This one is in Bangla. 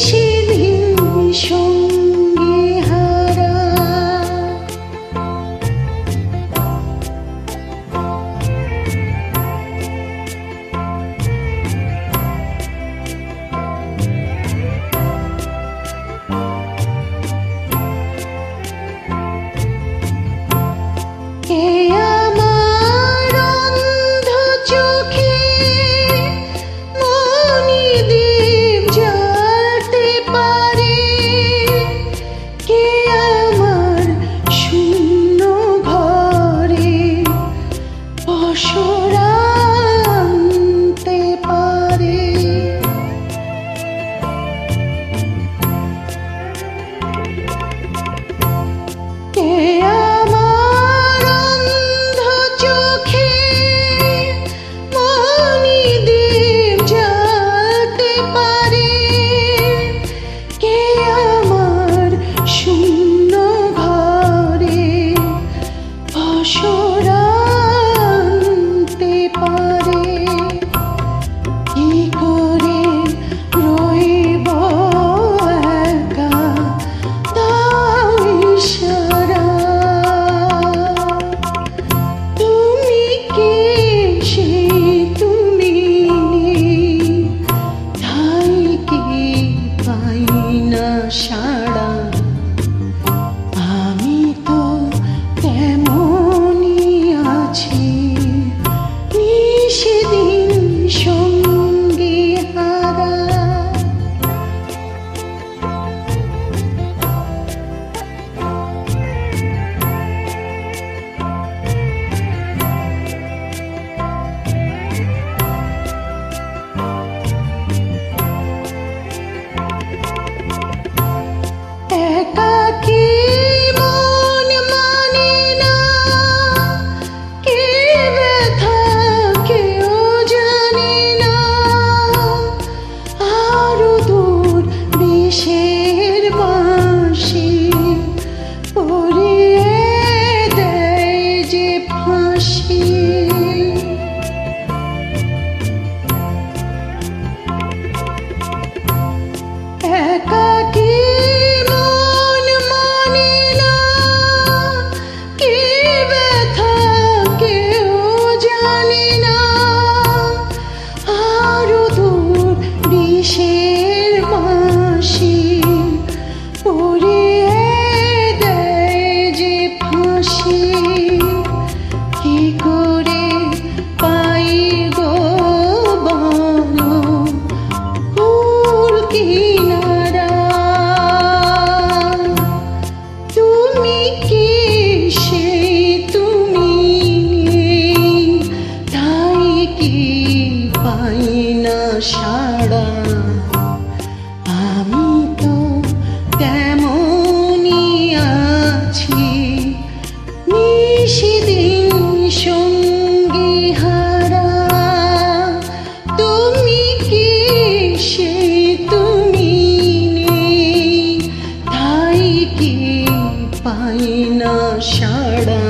সেদিন সঙ্গী হারা। কে আমার অন্ধ চোখে মণিদ্বীপ জ্বালতে পারে? কে আমার শূন্য ঘরে পসরা আনতে পারে? কে আমার অন্ধ চোখে মণিদ্বীপ জ্বালতে পারে? কে আমার শূন্য ঘরে পসরা আনতে পারে? কি করে রইব একা, দাও ইশারা। তুমি কে সেই তুমি নেই, ঠাই কি পাই না সাড়া। আমি তো তেমনই আছি, সেদিন সঙ্গী হারা। একাকী মন মানে না, কে ব্যথা কেউ জানে না। আরো দূর বিষের বাঁশি পরিয়ে দেয় যে ফাঁসি। একাকী মন মানে না, কে ব্যথা কেউ জানে না। আরো দূর বিষের বাঁশি পরিয়ে দেয় যে ফাঁসি। কি করে পাই গো বলো ফুল কিনারা। তুমি কি সেই তুমি নেই, তাই কি পাই না সাড়া। আমি তো তেমনই আছি, সেদিন সঙ্গী হারা। তুমি কি সেই তুমি নেই, তাই কি পাই না সাড়া।